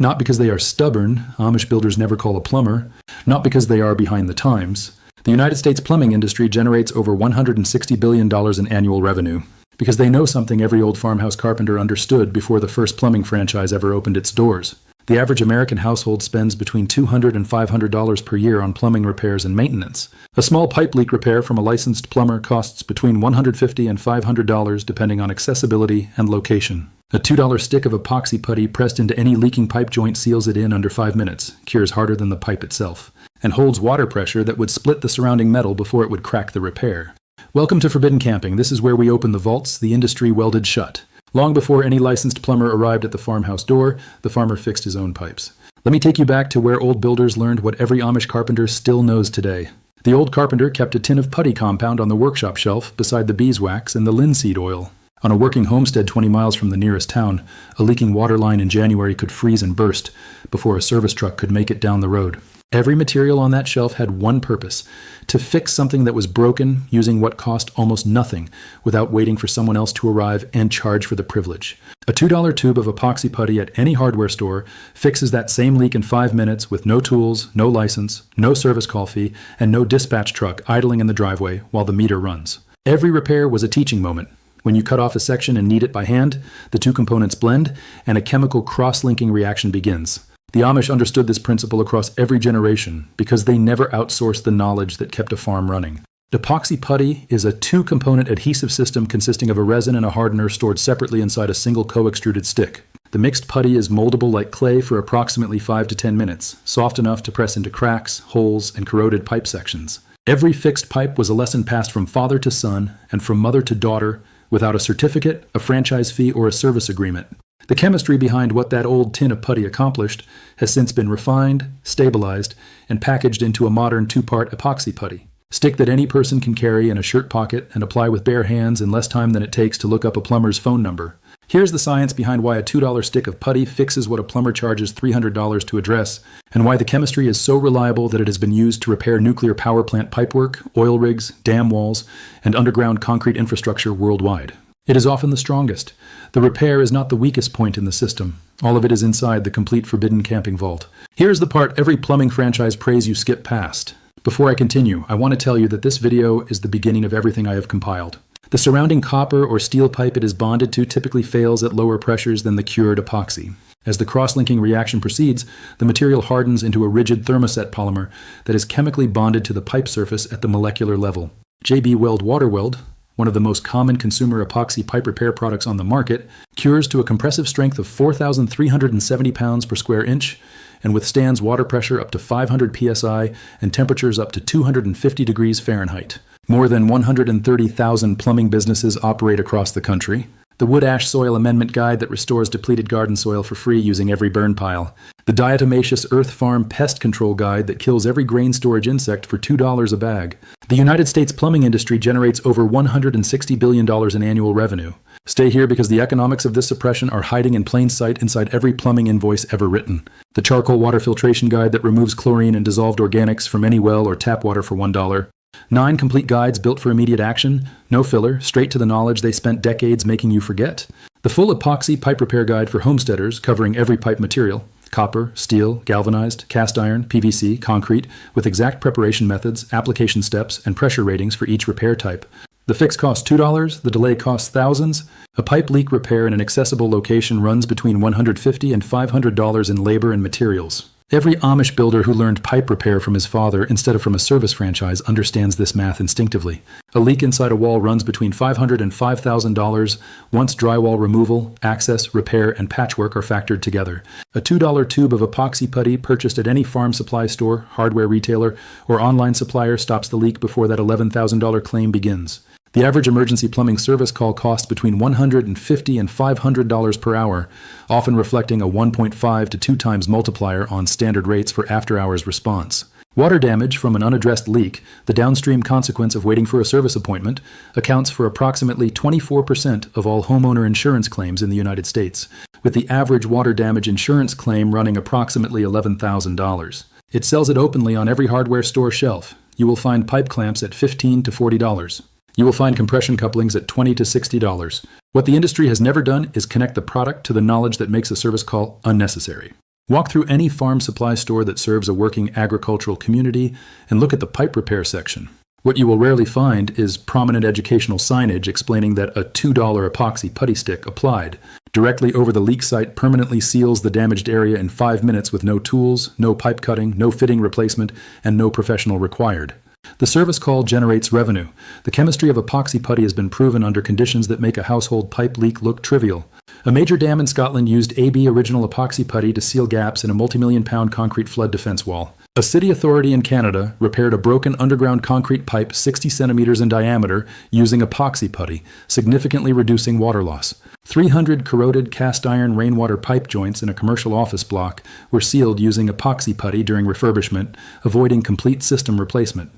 Not because they are stubborn, Amish builders never call a plumber. Not because they are behind the times. The United States plumbing industry generates over $160 billion in annual revenue. Because they know something every old farmhouse carpenter understood before the first plumbing franchise ever opened its doors. The average American household spends between $200 and $500 per year on plumbing repairs and maintenance. A small pipe leak repair from a licensed plumber costs between $150 and $500 depending on accessibility and location. A $2 stick of epoxy putty pressed into any leaking pipe joint seals it in under 5 minutes, cures harder than the pipe itself, and holds water pressure that would split the surrounding metal before it would crack the repair. Welcome to Forbidden Camping. This is where we open the vaults the industry welded shut. Long before any licensed plumber arrived at the farmhouse door, the farmer fixed his own pipes. Let me take you back to where old builders learned what every Amish carpenter still knows today. The old carpenter kept a tin of putty compound on the workshop shelf beside the beeswax and the linseed oil. On a working homestead 20 miles from the nearest town, a leaking water line in January could freeze and burst before a service truck could make it down the road. Every material on that shelf had one purpose: to fix something that was broken using what cost almost nothing without waiting for someone else to arrive and charge for the privilege. A $2 tube of epoxy putty at any hardware store fixes that same leak in 5 minutes with no tools, no license, no service call fee, and no dispatch truck idling in the driveway while the meter runs. Every repair was a teaching moment. When you cut off a section and knead it by hand, the two components blend, and a chemical cross-linking reaction begins. The Amish understood this principle across every generation because they never outsourced the knowledge that kept a farm running. Epoxy putty is a two-component adhesive system consisting of a resin and a hardener stored separately inside a single co-extruded stick. The mixed putty is moldable like clay for approximately 5 to 10 minutes, soft enough to press into cracks, holes, and corroded pipe sections. Every fixed pipe was a lesson passed from father to son and from mother to daughter without a certificate, a franchise fee, or a service agreement. The chemistry behind what that old tin of putty accomplished has since been refined, stabilized, and packaged into a modern 2-part epoxy putty. Stick that any person can carry in a shirt pocket and apply with bare hands in less time than it takes to look up a plumber's phone number. Here's the science behind why a $2 stick of putty fixes what a plumber charges $300 to address, and why the chemistry is so reliable that it has been used to repair nuclear power plant pipework, oil rigs, dam walls, and underground concrete infrastructure worldwide. It is often the strongest. The repair is not the weakest point in the system. All of it is inside the complete Forbidden Camping vault. Here's the part every plumbing franchise prays you skip past. Before I continue, I want to tell you that this video is the beginning of everything I have compiled. The surrounding copper or steel pipe it is bonded to typically fails at lower pressures than the cured epoxy. As the cross-linking reaction proceeds, the material hardens into a rigid thermoset polymer that is chemically bonded to the pipe surface at the molecular level. Weld WaterWeld, one of the most common consumer epoxy pipe repair products on the market, cures to a compressive strength of 4,370 pounds per square inch and withstands water pressure up to 500 psi and temperatures up to 250 degrees Fahrenheit. More than 130,000 plumbing businesses operate across the country. The Wood Ash Soil Amendment Guide that restores depleted garden soil for free using every burn pile. The Diatomaceous Earth Farm Pest Control Guide that kills every grain storage insect for $2 a bag. The United States plumbing industry generates over $160 billion in annual revenue. Stay here because the economics of this suppression are hiding in plain sight inside every plumbing invoice ever written. The Charcoal Water Filtration Guide that removes chlorine and dissolved organics from any well or tap water for $1. 9 complete guides built for immediate action, no filler, straight to the knowledge they spent decades making you forget. The full epoxy pipe repair guide for homesteaders covering every pipe material, copper, steel, galvanized, cast iron, PVC, concrete, with exact preparation methods, application steps, and pressure ratings for each repair type. The fix costs $2, the delay costs thousands. A pipe leak repair in an accessible location runs between $150 and $500 in labor and materials. Every Amish builder who learned pipe repair from his father instead of from a service franchise understands this math instinctively. A leak inside a wall runs between $500 and $5,000 once drywall removal, access, repair, and patchwork are factored together. A $2 tube of epoxy putty purchased at any farm supply store, hardware retailer, or online supplier stops the leak before that $11,000 claim begins. The average emergency plumbing service call costs between $150 and $500 per hour, often reflecting a 1.5 to 2 times multiplier on standard rates for after-hours response. Water damage from an unaddressed leak, the downstream consequence of waiting for a service appointment, accounts for approximately 24% of all homeowner insurance claims in the United States, with the average water damage insurance claim running approximately $11,000. It sells it openly on every hardware store shelf. You will find pipe clamps at $15 to $40. You will find compression couplings at $20 to $60. What the industry has never done is connect the product to the knowledge that makes a service call unnecessary. Walk through any farm supply store that serves a working agricultural community and look at the pipe repair section. What you will rarely find is prominent educational signage explaining that a $2 epoxy putty stick applied directly over the leak site permanently seals the damaged area in 5 minutes with no tools, no pipe cutting, no fitting replacement, and no professional required. The service call generates revenue. The chemistry of epoxy putty has been proven under conditions that make a household pipe leak look trivial. A major dam in Scotland used AB original epoxy putty to seal gaps in a multi-million-pound concrete flood defense wall. A city authority in Canada repaired a broken underground concrete pipe 60 centimeters in diameter using epoxy putty, significantly reducing water loss. 300 corroded cast iron rainwater pipe joints in a commercial office block were sealed using epoxy putty during refurbishment, avoiding complete system replacement.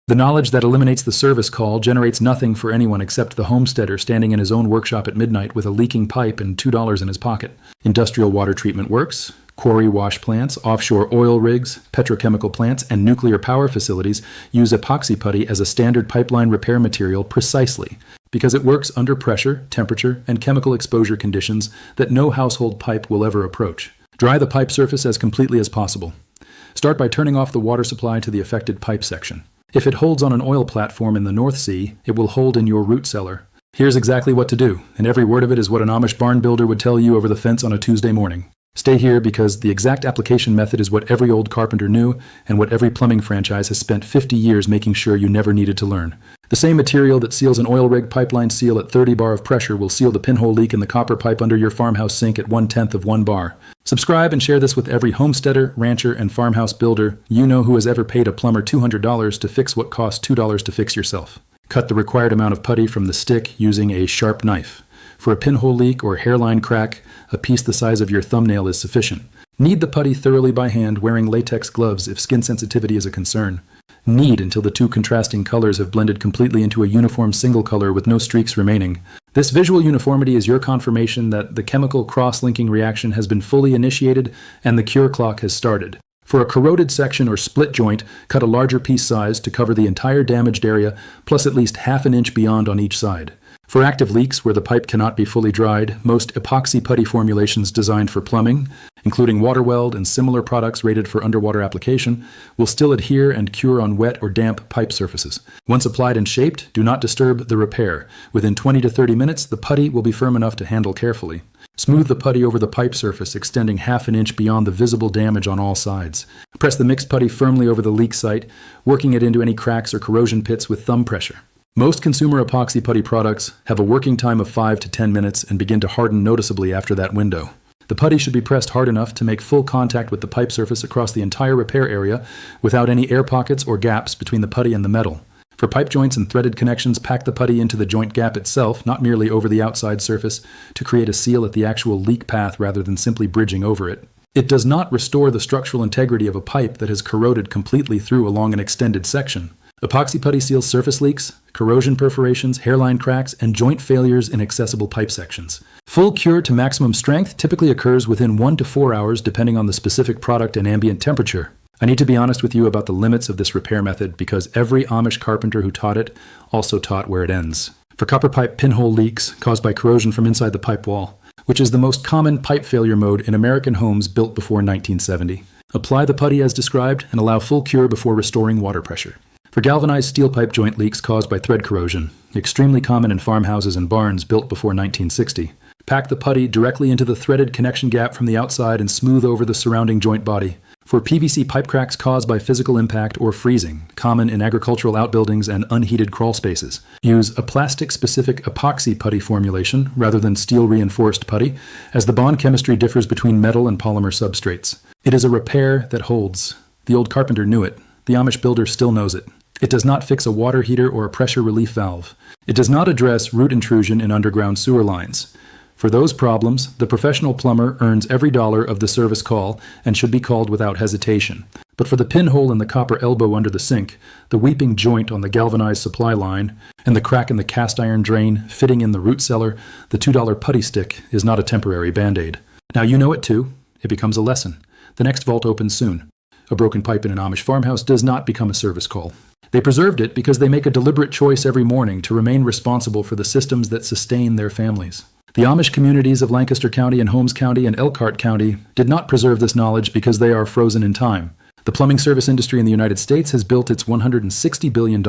The knowledge that eliminates the service call generates nothing for anyone except the homesteader standing in his own workshop at midnight with a leaking pipe and $2 in his pocket. Industrial water treatment works, quarry wash plants, offshore oil rigs, petrochemical plants, and nuclear power facilities use epoxy putty as a standard pipeline repair material precisely because it works under pressure, temperature, and chemical exposure conditions that no household pipe will ever approach. Dry the pipe surface as completely as possible. Start by turning off the water supply to the affected pipe section. If it holds on an oil platform in the North Sea, it will hold in your root cellar. Here's exactly what to do, and every word of it is what an Amish barn builder would tell you over the fence on a Tuesday morning. Stay here because the exact application method is what every old carpenter knew and what every plumbing franchise has spent 50 years making sure you never needed to learn. The same material that seals an oil rig pipeline seal at 30 bar of pressure will seal the pinhole leak in the copper pipe under your farmhouse sink at 1/10 of 1 bar. Subscribe and share this with every homesteader, rancher, and farmhouse builder you know who has ever paid a plumber $200 to fix what costs $2 to fix yourself. Cut the required amount of putty from the stick using a sharp knife. For a pinhole leak or hairline crack, a piece the size of your thumbnail is sufficient. Knead the putty thoroughly by hand wearing latex gloves if skin sensitivity is a concern. Knead until the two contrasting colors have blended completely into a uniform single color with no streaks remaining. This visual uniformity is your confirmation that the chemical cross-linking reaction has been fully initiated and the cure clock has started. For a corroded section or split joint, cut a larger piece size to cover the entire damaged area, plus at least half an inch beyond on each side. For active leaks where the pipe cannot be fully dried, most epoxy putty formulations designed for plumbing, including WaterWeld and similar products rated for underwater application, will still adhere and cure on wet or damp pipe surfaces. Once applied and shaped, do not disturb the repair. Within 20 to 30 minutes, the putty will be firm enough to handle carefully. Smooth the putty over the pipe surface, extending half an inch beyond the visible damage on all sides. Press the mixed putty firmly over the leak site, working it into any cracks or corrosion pits with thumb pressure. Most consumer epoxy putty products have a working time of 5 to 10 minutes and begin to harden noticeably after that window. The putty should be pressed hard enough to make full contact with the pipe surface across the entire repair area without any air pockets or gaps between the putty and the metal. For pipe joints and threaded connections, pack the putty into the joint gap itself, not merely over the outside surface, to create a seal at the actual leak path rather than simply bridging over it. It does not restore the structural integrity of a pipe that has corroded completely through along an extended section. Epoxy putty seals surface leaks, corrosion perforations, hairline cracks, and joint failures in accessible pipe sections. Full cure to maximum strength typically occurs within 1 to 4 hours depending on the specific product and ambient temperature. I need to be honest with you about the limits of this repair method because every Amish carpenter who taught it also taught where it ends. For copper pipe pinhole leaks caused by corrosion from inside the pipe wall, which is the most common pipe failure mode in American homes built before 1970, apply the putty as described and allow full cure before restoring water pressure. For galvanized steel pipe joint leaks caused by thread corrosion, extremely common in farmhouses and barns built before 1960, pack the putty directly into the threaded connection gap from the outside and smooth over the surrounding joint body. For PVC pipe cracks caused by physical impact or freezing, common in agricultural outbuildings and unheated crawl spaces, use a plastic-specific epoxy putty formulation rather than steel-reinforced putty, as the bond chemistry differs between metal and polymer substrates. It is a repair that holds. The old carpenter knew it. The Amish builder still knows it. It does not fix a water heater or a pressure relief valve. It does not address root intrusion in underground sewer lines. For those problems, the professional plumber earns every dollar of the service call and should be called without hesitation. But for the pinhole in the copper elbow under the sink, the weeping joint on the galvanized supply line, and the crack in the cast iron drain fitting in the root cellar, the $2 putty stick is not a temporary Band-Aid. Now you know it too. It becomes a lesson. The next vault opens soon. A broken pipe in an Amish farmhouse does not become a service call. They preserved it because they make a deliberate choice every morning to remain responsible for the systems that sustain their families. The Amish communities of Lancaster County and Holmes County and Elkhart County did not preserve this knowledge because they are frozen in time. The plumbing service industry in the United States has built its $160 billion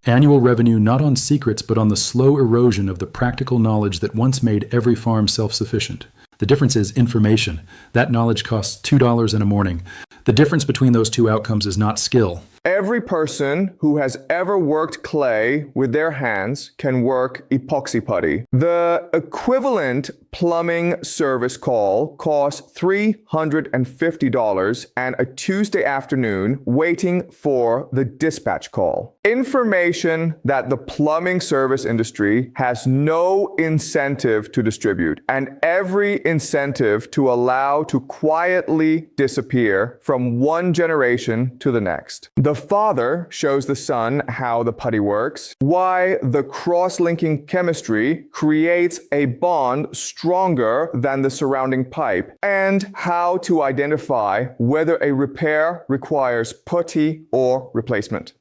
annual revenue not on secrets but on the slow erosion of the practical knowledge that once made every farm self-sufficient. The difference is information. That knowledge costs $2 in a morning. The difference between those two outcomes is not skill. Every person who has ever worked clay with their hands can work epoxy putty. The equivalent plumbing service call costs $350 and a Tuesday afternoon waiting for the dispatch call. Information that the plumbing service industry has no incentive to distribute and every incentive to allow to quietly disappear from one generation to the next. The father shows the son how the putty works, why the cross-linking chemistry creates a bond stronger than the surrounding pipe, and how to identify whether a repair requires putty or replacement.